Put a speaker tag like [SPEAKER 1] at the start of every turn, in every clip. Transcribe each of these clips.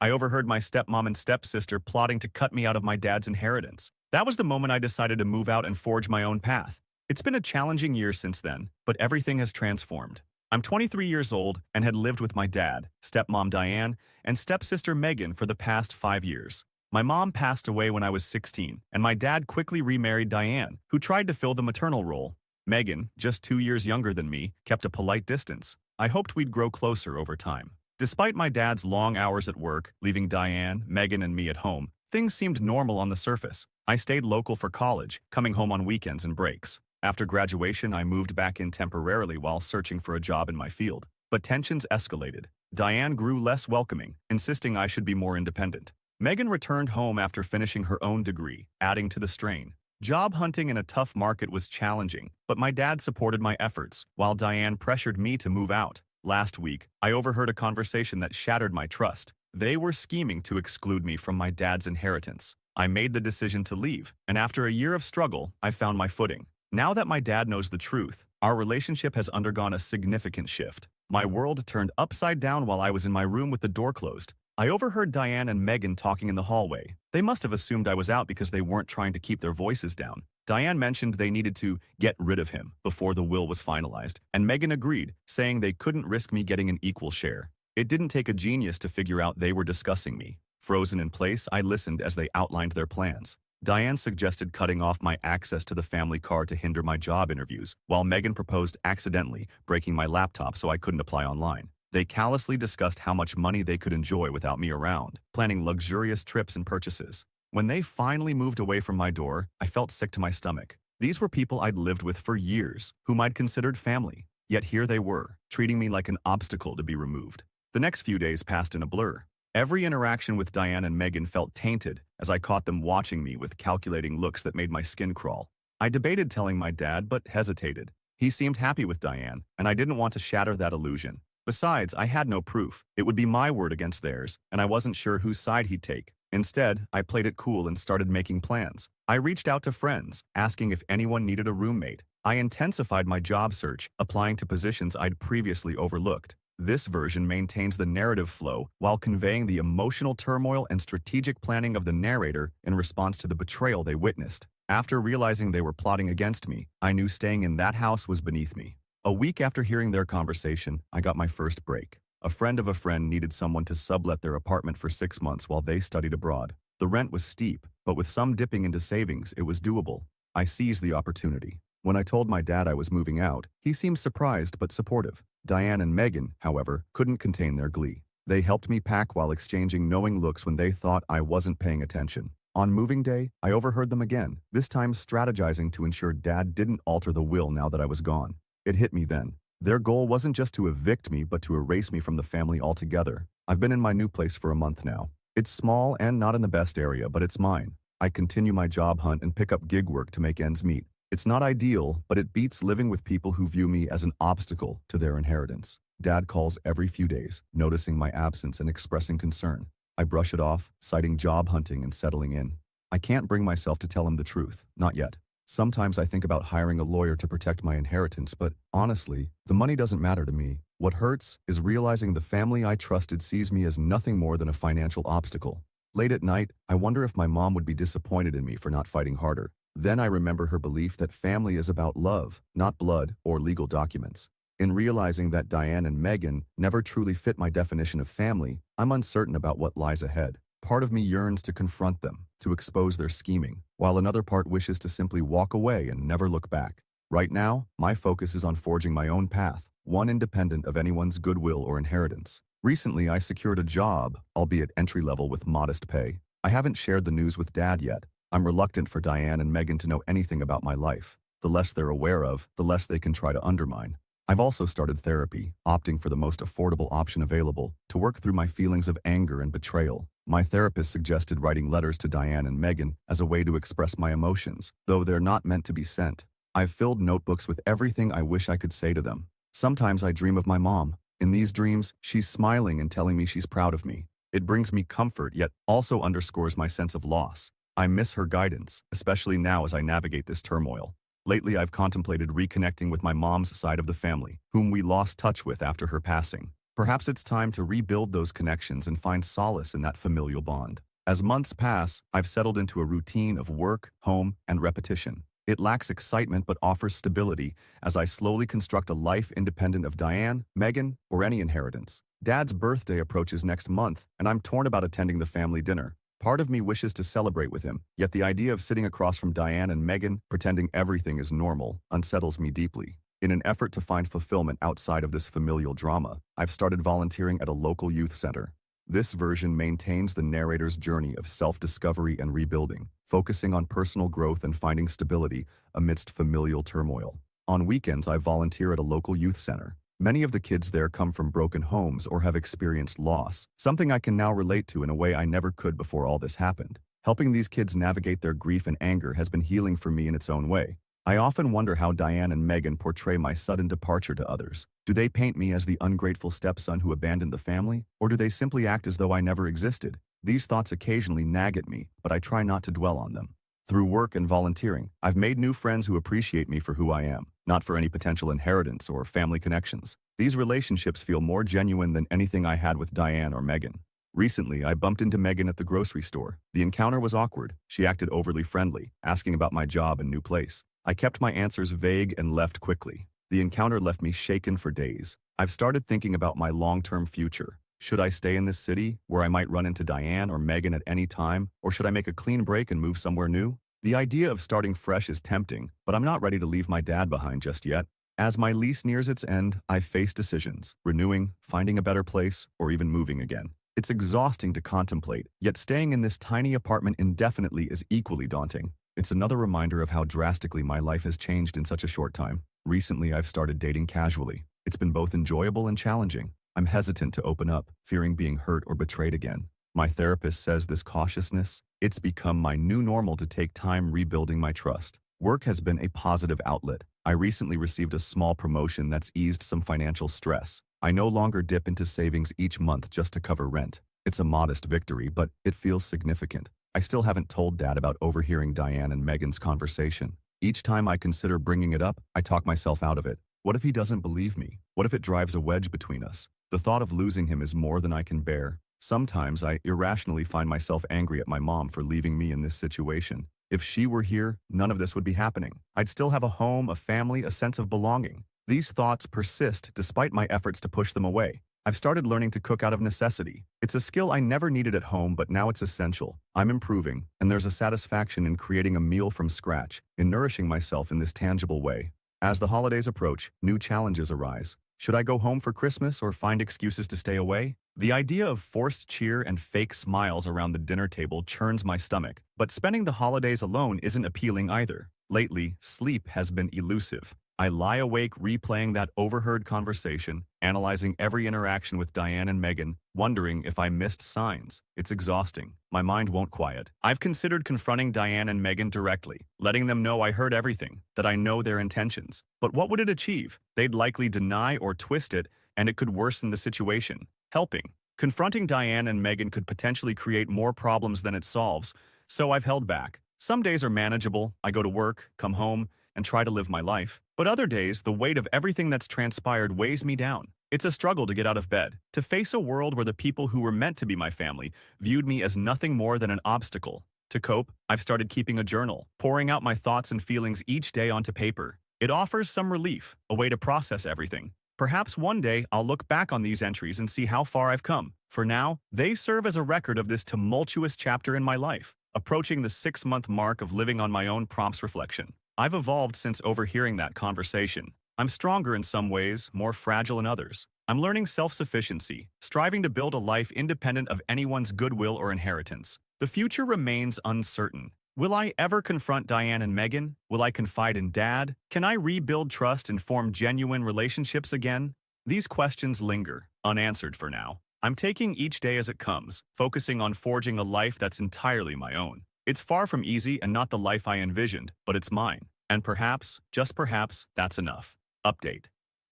[SPEAKER 1] I overheard my stepmom and stepsister plotting to cut me out of my dad's inheritance. That was the moment I decided to move out and forge my own path. It's been a challenging year since then, but everything has transformed. I'm 23 years old and had lived with my dad, stepmom Diane, and stepsister Megan for the past 5 years. My mom passed away when I was 16, and my dad quickly remarried Diane, who tried to fill the maternal role. Megan, just 2 years younger than me, kept a polite distance. I hoped we'd grow closer over time. Despite my dad's long hours at work, leaving Diane, Megan, and me at home, things seemed normal on the surface. I stayed local for college, coming home on weekends and breaks. After graduation, I moved back in temporarily while searching for a job in my field. But tensions escalated. Diane grew less welcoming, insisting I should be more independent. Megan returned home after finishing her own degree, adding to the strain. Job hunting in a tough market was challenging, but my dad supported my efforts, while Diane pressured me to move out. Last week, I overheard a conversation that shattered my trust. They were scheming to exclude me from my dad's inheritance. I made the decision to leave, and after a year of struggle, I found my footing. Now that my dad knows the truth, our relationship has undergone a significant shift. My world turned upside down while I was in my room with the door closed. I overheard Diane and Megan talking in the hallway. They must have assumed I was out because they weren't trying to keep their voices down. Diane mentioned they needed to get rid of him before the will was finalized, and Megan agreed, saying they couldn't risk me getting an equal share. It didn't take a genius to figure out they were discussing me. Frozen in place, I listened as they outlined their plans. Diane suggested cutting off my access to the family car to hinder my job interviews, while Megan proposed accidentally breaking my laptop so I couldn't apply online. They callously discussed how much money they could enjoy without me around, planning luxurious trips and purchases. When they finally moved away from my door, I felt sick to my stomach. These were people I'd lived with for years, whom I'd considered family. Yet here they were, treating me like an obstacle to be removed. The next few days passed in a blur. Every interaction with Diane and Megan felt tainted as I caught them watching me with calculating looks that made my skin crawl. I debated telling my dad, but hesitated. He seemed happy with Diane, and I didn't want to shatter that illusion. Besides, I had no proof. It would be my word against theirs, and I wasn't sure whose side he'd take. Instead, I played it cool and started making plans. I reached out to friends, asking if anyone needed a roommate. I intensified my job search, applying to positions I'd previously overlooked. This version maintains the narrative flow while conveying the emotional turmoil and strategic planning of the narrator in response to the betrayal they witnessed. After realizing they were plotting against me, I knew staying in that house was beneath me. A week after hearing their conversation, I got my first break. A friend of a friend needed someone to sublet their apartment for 6 months while they studied abroad. The rent was steep, but with some dipping into savings, it was doable. I seized the opportunity. When I told my dad I was moving out, he seemed surprised but supportive. Diane and Megan, however, couldn't contain their glee. They helped me pack while exchanging knowing looks when they thought I wasn't paying attention. On moving day, I overheard them again, this time strategizing to ensure Dad didn't alter the will now that I was gone. It hit me then. Their goal wasn't just to evict me, but to erase me from the family altogether. I've been in my new place for a month now. It's small and not in the best area, but it's mine. I continue my job hunt and pick up gig work to make ends meet. It's not ideal, but it beats living with people who view me as an obstacle to their inheritance. Dad calls every few days, noticing my absence and expressing concern. I brush it off, citing job hunting and settling in. I can't bring myself to tell him the truth, not yet. Sometimes I think about hiring a lawyer to protect my inheritance, but honestly, the money doesn't matter to me. What hurts is realizing the family I trusted sees me as nothing more than a financial obstacle. Late at night, I wonder if my mom would be disappointed in me for not fighting harder. Then I remember her belief that family is about love, not blood or legal documents. In realizing that Diane and Megan never truly fit my definition of family, I'm uncertain about what lies ahead. Part of me yearns to confront them, to expose their scheming, while another part wishes to simply walk away and never look back. Right now, my focus is on forging my own path, one independent of anyone's goodwill or inheritance. Recently, I secured a job, albeit entry-level with modest pay. I haven't shared the news with Dad yet. I'm reluctant for Diane and Megan to know anything about my life. The less they're aware of, the less they can try to undermine. I've also started therapy, opting for the most affordable option available, to work through my feelings of anger and betrayal. My therapist suggested writing letters to Diane and Megan as a way to express my emotions, though they're not meant to be sent. I've filled notebooks with everything I wish I could say to them. Sometimes I dream of my mom. In these dreams, she's smiling and telling me she's proud of me. It brings me comfort, yet also underscores my sense of loss. I miss her guidance, especially now as I navigate this turmoil. Lately, I've contemplated reconnecting with my mom's side of the family, whom we lost touch with after her passing. Perhaps it's time to rebuild those connections and find solace in that familial bond. As months pass, I've settled into a routine of work, home, and repetition. It lacks excitement but offers stability as I slowly construct a life independent of Diane, Megan, or any inheritance. Dad's birthday approaches next month, and I'm torn about attending the family dinner. Part of me wishes to celebrate with him, yet the idea of sitting across from Diane and Megan, pretending everything is normal, unsettles me deeply. In an effort to find fulfillment outside of this familial drama, I've started volunteering at a local youth center. This version maintains the narrator's journey of self-discovery and rebuilding, focusing on personal growth and finding stability amidst familial turmoil. On weekends, I volunteer at a local youth center. Many of the kids there come from broken homes or have experienced loss, something I can now relate to in a way I never could before all this happened. Helping these kids navigate their grief and anger has been healing for me in its own way. I often wonder how Diane and Megan portray my sudden departure to others. Do they paint me as the ungrateful stepson who abandoned the family, or do they simply act as though I never existed? These thoughts occasionally nag at me, but I try not to dwell on them. Through work and volunteering, I've made new friends who appreciate me for who I am, not for any potential inheritance or family connections. These relationships feel more genuine than anything I had with Diane or Megan. Recently, I bumped into Megan at the grocery store. The encounter was awkward. She acted overly friendly, asking about my job and new place. I kept my answers vague and left quickly. The encounter left me shaken for days. I've started thinking about my long-term future. Should I stay in this city, where I might run into Diane or Megan at any time, or should I make a clean break and move somewhere new? The idea of starting fresh is tempting, but I'm not ready to leave my dad behind just yet. As my lease nears its end, I face decisions, renewing, finding a better place, or even moving again. It's exhausting to contemplate, yet staying in this tiny apartment indefinitely is equally daunting. It's another reminder of how drastically my life has changed in such a short time. Recently, I've started dating casually. It's been both enjoyable and challenging. I'm hesitant to open up, fearing being hurt or betrayed again. My therapist says this cautiousness, it's become my new normal to take time rebuilding my trust. Work has been a positive outlet. I recently received a small promotion that's eased some financial stress. I no longer dip into savings each month just to cover rent. It's a modest victory, but it feels significant. I still haven't told Dad about overhearing Diane and Megan's conversation. Each time I consider bringing it up, I talk myself out of it. What if he doesn't believe me? What if it drives a wedge between us? The thought of losing him is more than I can bear. Sometimes I irrationally find myself angry at my mom for leaving me in this situation. If she were here, none of this would be happening. I'd still have a home, a family, a sense of belonging. These thoughts persist despite my efforts to push them away. I've started learning to cook out of necessity. It's a skill I never needed at home, but now it's essential. I'm improving, and there's a satisfaction in creating a meal from scratch, in nourishing myself in this tangible way. As the holidays approach, new challenges arise. Should I go home for Christmas or find excuses to stay away? The idea of forced cheer and fake smiles around the dinner table churns my stomach, but spending the holidays alone isn't appealing either. Lately, sleep has been elusive. I lie awake replaying that overheard conversation, analyzing every interaction with Diane and Megan, wondering if I missed signs. It's exhausting. My mind won't quiet. I've considered confronting Diane and Megan directly, letting them know I heard everything, that I know their intentions. But what would it achieve? They'd likely deny or twist it, and it could worsen the situation. Helping. Confronting Diane and Megan could potentially create more problems than it solves, so I've held back. Some days are manageable. I go to work, come home, and try to live my life. But other days, the weight of everything that's transpired weighs me down. It's a struggle to get out of bed, to face a world where the people who were meant to be my family viewed me as nothing more than an obstacle. To cope, I've started keeping a journal, pouring out my thoughts and feelings each day onto paper. It offers some relief, a way to process everything. Perhaps one day I'll look back on these entries and see how far I've come. For now, they serve as a record of this tumultuous chapter in my life. Approaching the 6-month mark of living on my own prompts reflection. I've evolved since overhearing that conversation. I'm stronger in some ways, more fragile in others. I'm learning self-sufficiency, striving to build a life independent of anyone's goodwill or inheritance. The future remains uncertain. Will I ever confront Diane and Megan? Will I confide in Dad? Can I rebuild trust and form genuine relationships again? These questions linger, unanswered for now. I'm taking each day as it comes, focusing on forging a life that's entirely my own. It's far from easy and not the life I envisioned, but it's mine. And perhaps, just perhaps, that's enough. Update.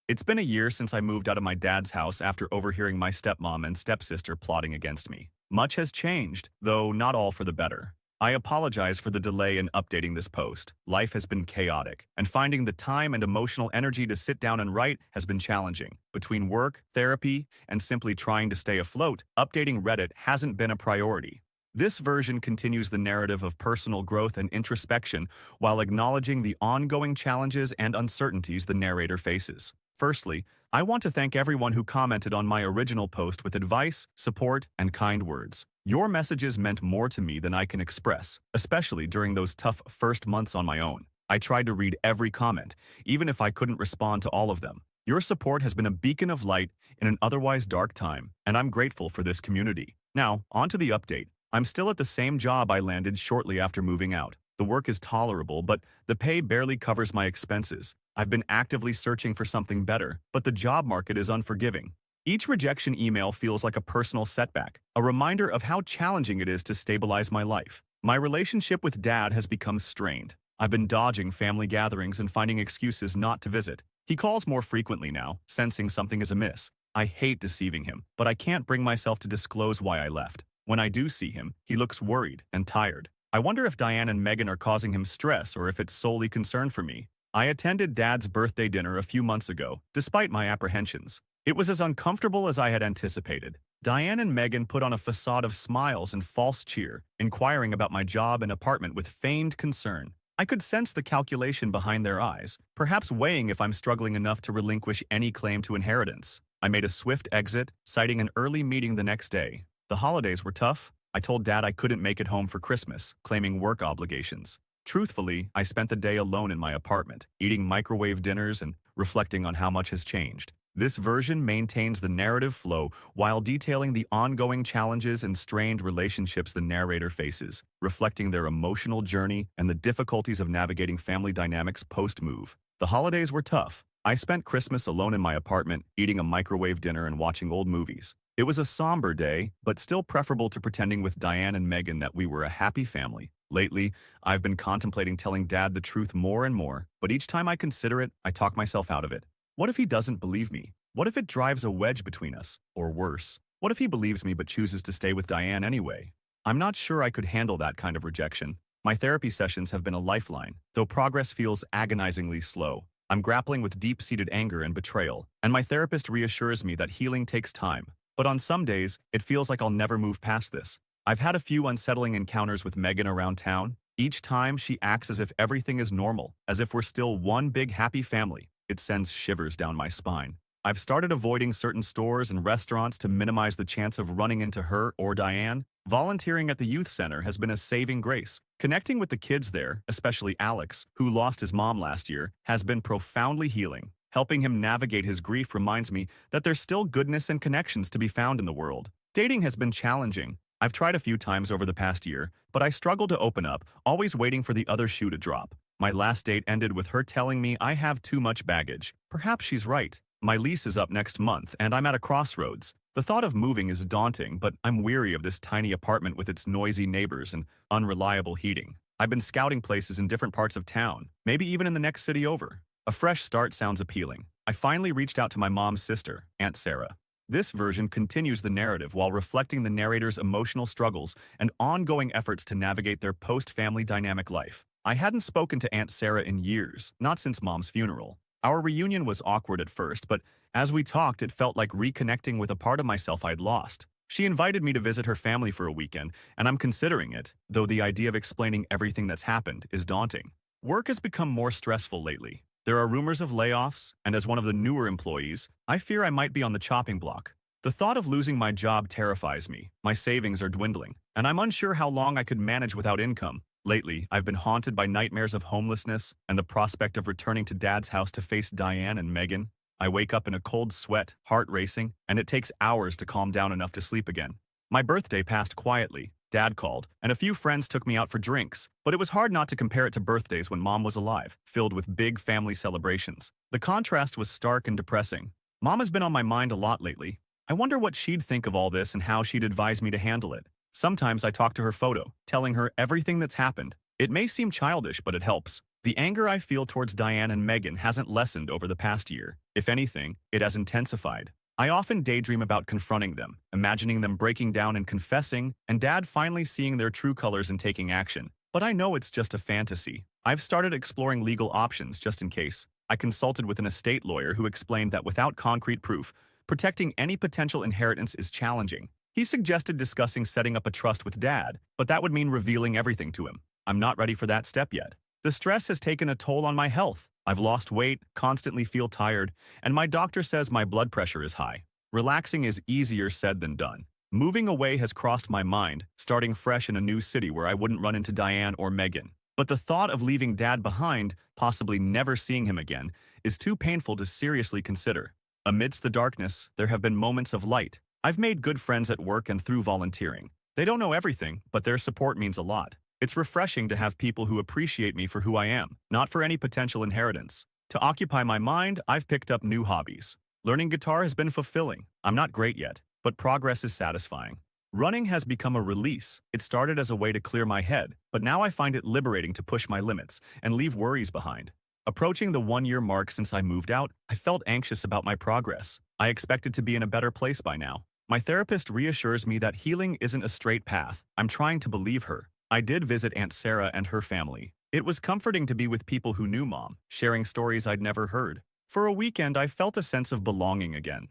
[SPEAKER 1] It's been a year since I moved out of my dad's house after overhearing my stepmom and stepsister plotting against me. Much has changed, though not all for the better. I apologize for the delay in updating this post. Life has been chaotic, and finding the time and emotional energy to sit down and write has been challenging. Between work, therapy, and simply trying to stay afloat, updating Reddit hasn't been a priority. This version continues the narrative of personal growth and introspection while acknowledging the ongoing challenges and uncertainties the narrator faces. Firstly, I want to thank everyone who commented on my original post with advice, support, and kind words. Your messages meant more to me than I can express, especially during those tough first months on my own. I tried to read every comment, even if I couldn't respond to all of them. Your support has been a beacon of light in an otherwise dark time, and I'm grateful for this community. Now, on to the update. I'm still at the same job I landed shortly after moving out. The work is tolerable, but the pay barely covers my expenses. I've been actively searching for something better, but the job market is unforgiving. Each rejection email feels like a personal setback, a reminder of how challenging it is to stabilize my life. My relationship with Dad has become strained. I've been dodging family gatherings and finding excuses not to visit. He calls more frequently now, sensing something is amiss. I hate deceiving him, but I can't bring myself to disclose why I left. When I do see him, he looks worried and tired. I wonder if Diane and Megan are causing him stress or if it's solely concern for me. I attended Dad's birthday dinner a few months ago, despite my apprehensions. It was as uncomfortable as I had anticipated. Diane and Megan put on a facade of smiles and false cheer, inquiring about my job and apartment with feigned concern. I could sense the calculation behind their eyes, perhaps weighing if I'm struggling enough to relinquish any claim to inheritance. I made a swift exit, citing an early meeting the next day. The holidays were tough. I told Dad I couldn't make it home for Christmas, claiming work obligations. Truthfully, I spent the day alone in my apartment, eating microwave dinners and reflecting on how much has changed. This version maintains the narrative flow while detailing the ongoing challenges and strained relationships the narrator faces, reflecting their emotional journey and the difficulties of navigating family dynamics post-move. The holidays were tough. I spent Christmas alone in my apartment, eating a microwave dinner and watching old movies. It was a somber day, but still preferable to pretending with Diane and Megan that we were a happy family. Lately, I've been contemplating telling Dad the truth more and more, but each time I consider it, I talk myself out of it. What if he doesn't believe me? What if it drives a wedge between us? Or worse, what if he believes me but chooses to stay with Diane anyway? I'm not sure I could handle that kind of rejection. My therapy sessions have been a lifeline, though progress feels agonizingly slow. I'm grappling with deep-seated anger and betrayal, and my therapist reassures me that healing takes time. But on some days, it feels like I'll never move past this. I've had a few unsettling encounters with Megan around town. Each time, she acts as if everything is normal, as if we're still one big happy family. It sends shivers down my spine. I've started avoiding certain stores and restaurants to minimize the chance of running into her or Diane. Volunteering at the youth center has been a saving grace. Connecting with the kids there, especially Alex, who lost his mom last year, has been profoundly healing. Helping him navigate his grief reminds me that there's still goodness and connections to be found in the world. Dating has been challenging. I've tried a few times over the past year, but I struggle to open up, always waiting for the other shoe to drop. My last date ended with her telling me I have too much baggage. Perhaps she's right. My lease is up next month, and I'm at a crossroads. The thought of moving is daunting, but I'm weary of this tiny apartment with its noisy neighbors and unreliable heating. I've been scouting places in different parts of town, maybe even in the next city over. A fresh start sounds appealing. I finally reached out to my mom's sister, Aunt Sarah. This version continues the narrative while reflecting the narrator's emotional struggles and ongoing efforts to navigate their post-family dynamic life. I hadn't spoken to Aunt Sarah in years, not since Mom's funeral. Our reunion was awkward at first, but as we talked, it felt like reconnecting with a part of myself I'd lost. She invited me to visit her family for a weekend, and I'm considering it, though the idea of explaining everything that's happened is daunting. Work has become more stressful lately. There are rumors of layoffs, and as one of the newer employees, I fear I might be on the chopping block. The thought of losing my job terrifies me. My savings are dwindling, and I'm unsure how long I could manage without income. Lately, I've been haunted by nightmares of homelessness and the prospect of returning to Dad's house to face Diane and Megan. I wake up in a cold sweat, heart racing, and it takes hours to calm down enough to sleep again. My birthday passed quietly. Dad called, and a few friends took me out for drinks, but it was hard not to compare it to birthdays when Mom was alive, filled with big family celebrations. The contrast was stark and depressing. Mom has been on my mind a lot lately. I wonder what she'd think of all this and how she'd advise me to handle it. Sometimes I talk to her photo, telling her everything that's happened. It may seem childish, but it helps. The anger I feel towards Diane and Megan hasn't lessened over the past year. If anything, it has intensified. I often daydream about confronting them, imagining them breaking down and confessing, and Dad finally seeing their true colors and taking action. But I know it's just a fantasy. I've started exploring legal options just in case. I consulted with an estate lawyer who explained that without concrete proof, protecting any potential inheritance is challenging. He suggested discussing setting up a trust with Dad, but that would mean revealing everything to him. I'm not ready for that step yet. The stress has taken a toll on my health. I've lost weight, constantly feel tired, and my doctor says my blood pressure is high. Relaxing is easier said than done. Moving away has crossed my mind, starting fresh in a new city where I wouldn't run into Diane or Megan. But the thought of leaving Dad behind, possibly never seeing him again, is too painful to seriously consider. Amidst the darkness, there have been moments of light. I've made good friends at work and through volunteering. They don't know everything, but their support means a lot. It's refreshing to have people who appreciate me for who I am, not for any potential inheritance. To occupy my mind, I've picked up new hobbies. Learning guitar has been fulfilling. I'm not great yet, but progress is satisfying. Running has become a release. It started as a way to clear my head, but now I find it liberating to push my limits and leave worries behind. Approaching the 1-year mark since I moved out, I felt anxious about my progress. I expected to be in a better place by now. My therapist reassures me that healing isn't a straight path. I'm trying to believe her. I did visit Aunt Sarah and her family. It was comforting to be with people who knew Mom, sharing stories I'd never heard. For a weekend, I felt a sense of belonging again.